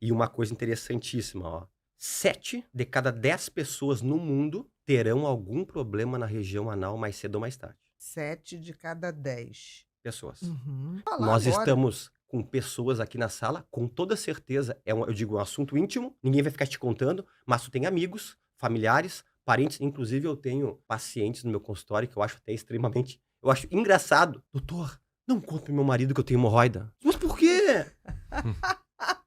E uma coisa interessantíssima, ó. 7 de cada 10 pessoas no mundo terão algum problema na região anal mais cedo ou mais tarde. 7 de cada 10. Pessoas. Falar Nós agora. estamos com pessoas aqui na sala, com toda certeza, eu digo, um assunto íntimo, ninguém vai ficar te contando, mas tu tem amigos, familiares, parentes, inclusive eu tenho pacientes no meu consultório que eu acho até extremamente, eu acho engraçado. Doutor, não conta pro meu marido que eu tenho hemorroida. Mas por quê?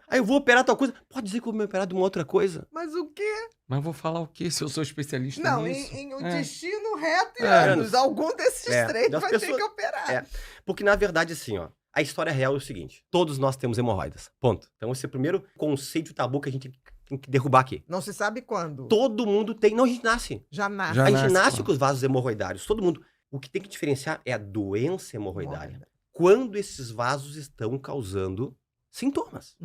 Aí eu vou operar tal coisa. Pode dizer que eu vou me operar de uma outra coisa? Mas o quê? Mas vou falar o quê se eu sou especialista Não, nisso? em intestino reto e É. ânus. Algum desses três das vai ter pessoas- que operar. É. Porque, na verdade, assim, ó, a história real é o seguinte: todos nós temos hemorroidas. Ponto. Então, esse é o primeiro conceito tabu que a gente tem que derrubar aqui. Não se sabe quando. Todo mundo tem. Não, a gente nasce. Já nasce. Já A gente nasce nasce com- com os vasos hemorroidários. Todo mundo. O que tem que diferenciar é a doença hemorroidária. Hemorroida. Quando esses vasos estão causando sintomas.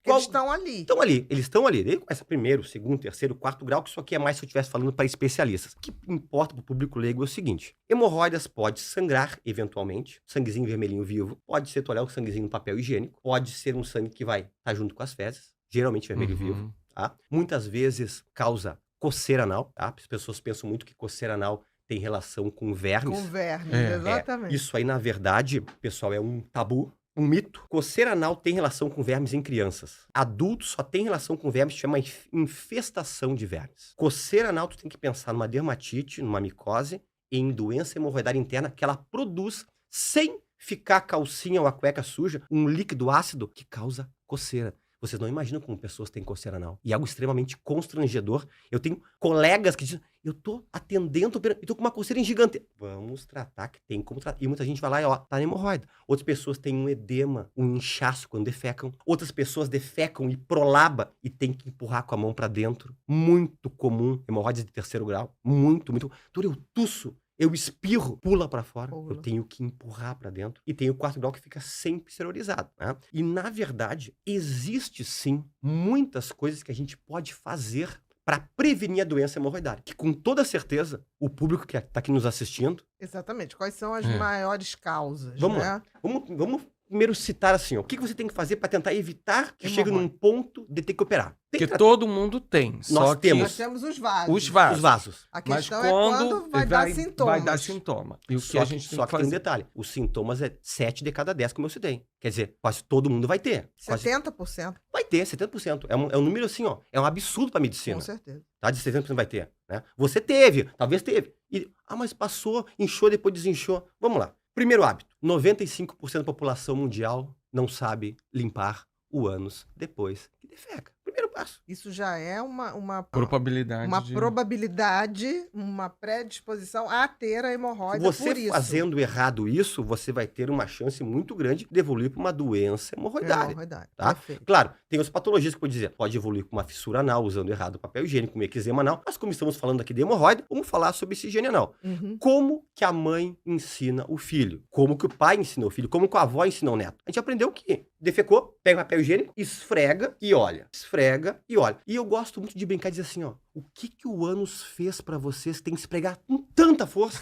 Qual- Eles estão ali. Estão ali, eles estão ali. Ele começa primeiro, segundo, terceiro, quarto grau, que isso aqui é mais se eu estivesse falando para especialistas. O que importa para o público leigo é o seguinte: hemorroidas pode sangrar, eventualmente, sanguezinho vermelhinho vivo, pode ser, tu olhar o sanguezinho no papel higiênico, pode ser um sangue que vai estar junto com as fezes, geralmente vermelho vivo, tá? Muitas vezes causa coceira anal, tá? As pessoas pensam muito que coceira anal tem relação com vermes. Com vermes, É. exatamente. Isso aí, na verdade, pessoal, é um tabu, um mito. Coceira anal tem relação com vermes em crianças. Adultos só tem relação com vermes que chama infestação de vermes. Coceira anal, tu tem que pensar numa dermatite, numa micose, em doença hemorroidária interna que ela produz, sem ficar a calcinha ou a cueca suja, um líquido ácido que causa coceira. Vocês não imaginam como pessoas têm coceira anal. E é algo extremamente constrangedor. Eu tenho colegas que dizem: eu tô atendendo, eu tô com uma coceira gigante. Vamos tratar, que tem como tratar. E muita gente vai lá e ó, tá na hemorroida. Outras pessoas têm um edema, um inchaço quando defecam. Outras pessoas defecam e prolaba e tem que empurrar com a mão pra dentro. Muito comum, hemorroides de terceiro grau. Muito, muito. Doutor, eu tuço. Eu espirro, pula pra fora. Pula. Eu tenho que empurrar pra dentro. E tem o quarto grau que fica sempre esterilizado, né? E, na verdade, existe sim muitas coisas que a gente pode fazer para prevenir a doença hemorroidária. Que, com toda certeza, o público que tá aqui nos assistindo, Exatamente. Quais são as É. maiores causas, Vamos né? lá. Vamos primeiro citar assim, ó, o que você tem que fazer para tentar evitar que chegue num Hemorroida. ponto de ter que operar. Tem Porque que tratar todo mundo tem. Só que temos. Nós temos os vasos. os vasos. os vasos. A Mas questão é quando vai dar sintomas. Vai dar sintoma. E o que Só a que, gente tem só que que tem um fazer? detalhe. Os sintomas é 7 de cada 10, como eu citei. Quer dizer, quase todo mundo vai ter. Quase 70%, vai ter, 70%. É um número assim, ó. É um absurdo pra medicina. com certeza. Tá? De 70% vai ter, né? Você teve, talvez teve. E, mas passou, inchou, depois desinchou. Vamos lá. Primeiro hábito. 95% da população mundial não sabe limpar o ânus depois que defeca. Primeiro passo. Isso já é uma Probabilidade de... probabilidade, uma predisposição a ter a hemorroida por Você isso. fazendo errado isso, você vai ter uma chance muito grande de evoluir para uma doença hemorroidária. Hemorroidária, Tá? perfeito. Claro, tem as patologias que pode dizer, pode evoluir com uma fissura anal, usando errado o papel higiênico, com eczema anal, mas como estamos falando aqui de hemorroida, vamos falar sobre essa higiene anal. Como que a mãe ensina o filho? Como que o pai ensina o filho? Como que a avó ensina o neto? A gente aprendeu que defecou, pega o papel higiênico, esfrega e olha. Esfrega e olha. E eu gosto muito de brincar e dizer assim, ó, o que o ânus fez pra vocês que tem que esfregar com tanta força?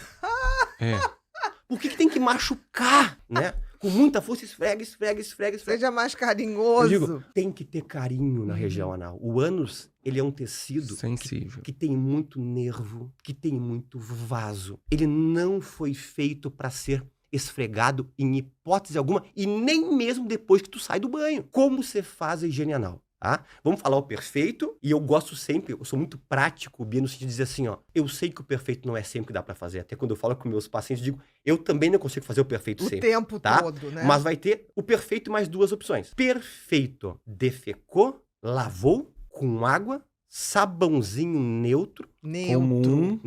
É. Por que tem que machucar, né? Com muita força, esfrega, esfrega, esfrega, esfrega. Seja mais Eu carinhoso. digo, tem que ter carinho na região anal. O ânus, ele é um tecido Sensível. que tem muito nervo, que tem muito vaso. Ele não foi feito para ser esfregado em hipótese alguma e nem mesmo depois que tu sai do banho. Como você faz a higiene anal? Tá? Vamos falar o perfeito, e eu gosto sempre, eu sou muito prático, Bia, no sentido de dizer assim, ó, eu sei que o perfeito não é sempre que dá pra fazer, até quando eu falo com meus pacientes, eu digo, eu também não consigo fazer o perfeito O sempre, tempo tá? todo, né? Mas vai ter o perfeito mais duas opções. Perfeito, defecou, lavou com água, sabãozinho neutro, Comum.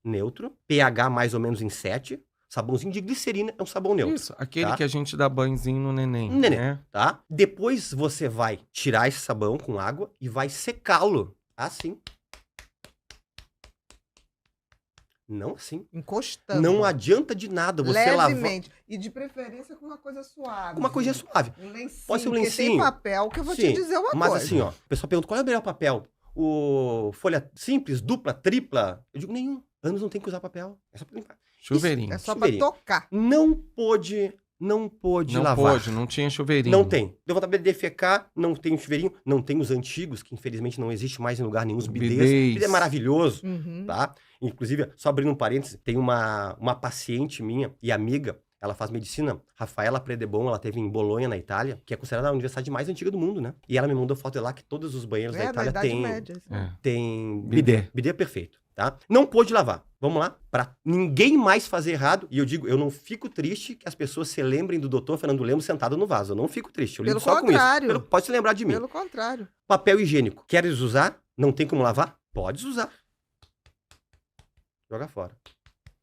neutro, pH mais ou menos em 7, sabãozinho de glicerina é um sabão neutro. Isso, aquele tá? que a gente dá banhozinho no neném. Neném. Né? Tá? Depois você vai tirar esse sabão com água e vai secá-lo. Assim. Não assim. Encostando. Não adianta de nada você lavar. Levemente. E de preferência com uma coisa suave. Com uma coisinha suave. Um lencinho. Pode ser um porque lencinho. tem papel que eu vou te Sim, dizer uma mas coisa. assim, ó, o pessoal pergunta qual é o melhor papel? O folha simples, dupla, tripla? Eu digo nenhum. Anos não tem que usar papel. É só pra limpar. Chuveirinho. É só pra chuveirinho. tocar. Não pôde Não pôde Não lavar. pôde, não tinha chuveirinho. Não tem. Deu vontade de defecar, não tem um chuveirinho, não tem os antigos, que infelizmente não existe mais em lugar nenhum, os bidês. Bidês. Bidê é maravilhoso, Uhum. tá? Inclusive, só abrindo um parênteses, tem uma paciente minha e amiga, ela faz medicina, Rafaela Predebon, ela teve em Bolonha, na Itália, que é considerada a universidade mais antiga do mundo, né? E ela me mandou foto de lá que todos os banheiros da Da Itália Idade têm Média. Isso. É. tem Bidê. bidê. Bidê é perfeito, tá? Não pôde lavar. Vamos lá? Pra ninguém mais fazer errado. E eu digo, eu não fico triste que as pessoas se lembrem do doutor Fernando Lemos sentado no vaso. Eu não fico triste. Eu lido Pelo só contrário. com isso. Pode se lembrar de mim. Pelo contrário. Papel higiênico. Queres usar? Não tem como lavar? Podes usar. Joga fora.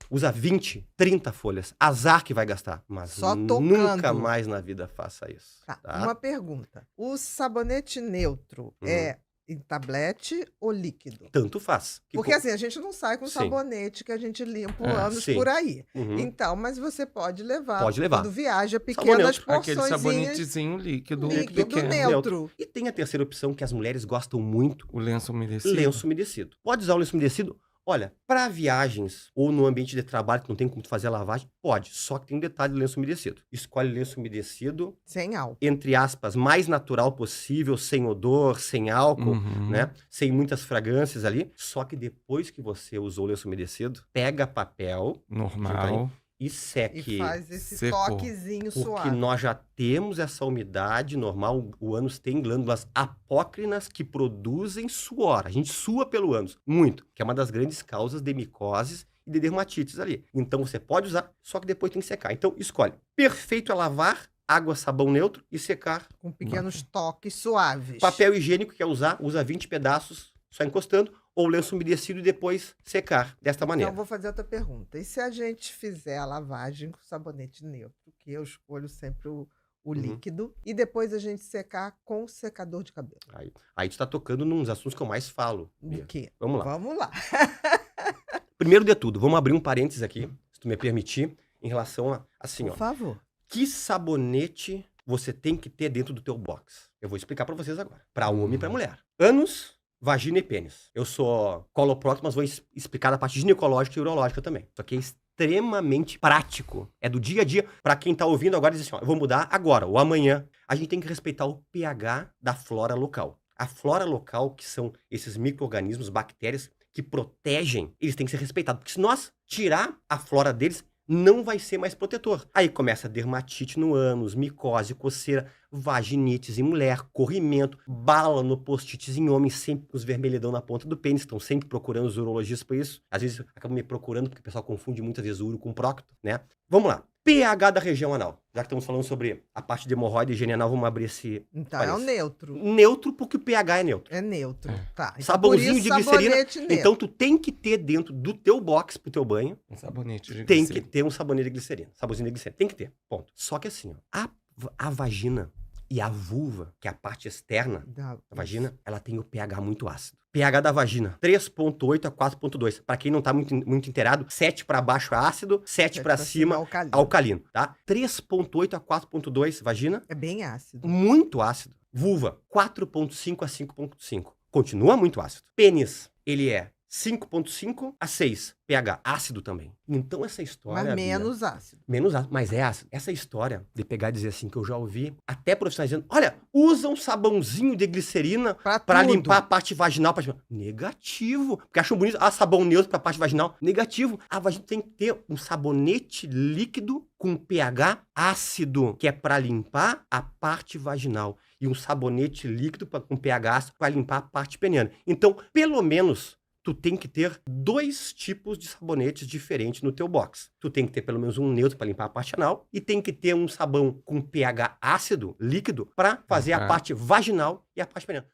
Usa 20, 30 folhas. Azar que vai gastar. Mas Só nunca tocando. mais na vida faça isso. Tá, Tá? uma pergunta. O sabonete neutro é em tablete ou líquido? Tanto faz. Que Porque co- assim, a gente não sai com Sim. sabonete que a gente limpa É, anos sim. por aí. Uhum. Então, mas você pode levar. Pode levar. Quando viaja, Sabonete. pequenas Aquele porções sabonetezinho líquido, líquido pequeno. neutro. E tem a terceira opção que as mulheres gostam muito. O lenço umedecido. Lenço umedecido. Pode usar o lenço umedecido? Olha, para viagens ou no ambiente de trabalho que não tem como tu fazer a lavagem, pode. Só que tem um detalhe do lenço umedecido. Escolhe lenço umedecido, Sem álcool. entre aspas, mais natural possível, sem odor, sem álcool, Uhum. né? Sem muitas fragrâncias ali. Só que depois que você usou o lenço umedecido, pega papel Normal. e seque. E faz esse secou. toquezinho Porque suave. nós já temos essa umidade normal, o ânus tem glândulas apócrinas que produzem suor. A gente sua pelo ânus, muito, que é uma das grandes causas de micoses e de dermatites ali. Então você pode usar, só que depois tem que secar. Então escolhe. Perfeito é lavar, água, sabão neutro e secar. Com pequenos toques suaves. Papel higiênico quer usar, usa 20 pedaços só encostando, ou lenço umedecido e depois secar desta maneira. Então, vou fazer outra pergunta. E se a gente fizer a lavagem com sabonete neutro, que eu escolho sempre o Uhum. líquido, e depois a gente secar com secador de cabelo? Aí tu tá tocando nos assuntos que eu mais falo, O Bia. quê? Vamos lá. Vamos lá. Primeiro de tudo, vamos abrir um parênteses aqui, se tu me permitir, em relação a, assim, Por ó, favor. que sabonete você tem que ter dentro do teu box? Eu vou explicar pra vocês agora, pra homem e pra mulher. Ânus, vagina e pênis. Eu sou coloprocto, mas vou explicar da parte ginecológica e urológica também. Isso aqui é extremamente prático. É do dia a dia. Pra quem tá ouvindo agora, diz assim, ó, eu vou mudar agora ou amanhã. A gente tem que respeitar o pH da flora local. A flora local, que são esses micro-organismos, bactérias, que protegem, eles têm que ser respeitados. Porque se nós tirar a flora deles, não vai ser mais protetor. Aí começa dermatite no ânus, micose, coceira, vaginites em mulher, corrimento, bala no post-its em homem, sempre com os vermelhidão na ponta do pênis, estão sempre procurando os urologistas por isso. Às vezes acabam me procurando, porque o pessoal confunde muitas vezes uro com prócto, né? Vamos lá. pH da região anal. Já que estamos falando sobre a parte de hemorroida e higiene anal, vamos abrir esse... Então, é o Parece. neutro. Neutro, porque o pH é neutro. É neutro. É. Tá. Então, Sabãozinho por isso, de glicerina. sabonete neutro. Então tu tem que ter dentro do teu box pro teu banho, Um sabonete de tem que glicerina. ter um sabonete de glicerina. Sabãozinho de glicerina. Tem que ter. Ponto. Só que assim, ó, a vagina e a vulva, que é a parte externa Da- da vagina, ela tem o pH muito ácido. pH da vagina, 3,8 a 4,2. Pra quem não tá muito inteirado, 7 pra baixo é ácido, 7 pra cima alcalino. alcalino, tá? 3,8 a 4,2 vagina, É bem ácido. muito ácido. Vulva, 4,5 a 5,5. Continua muito ácido. Pênis, ele é 5,5 a 6. pH ácido também. Então essa história... Mas Bia, menos ácido. menos ácido, mas é ácido. Essa história de pegar e dizer assim, que eu já ouvi até profissionais dizendo, olha, usa um sabãozinho de glicerina pra tudo. limpar a parte vaginal. Negativo. Porque acham bonito, sabão neutro pra parte vaginal. Negativo. A vagina tem que ter um sabonete líquido com pH ácido, que é pra limpar a parte vaginal. E um sabonete líquido com pH ácido pra limpar a parte peniana. Então, pelo menos... tu tem que ter 2 tipos de sabonetes diferentes no teu box. Tu tem que ter pelo menos um neutro para limpar a parte anal e tem que ter um sabão com pH ácido, líquido, para fazer a parte vaginal e a parte peniana.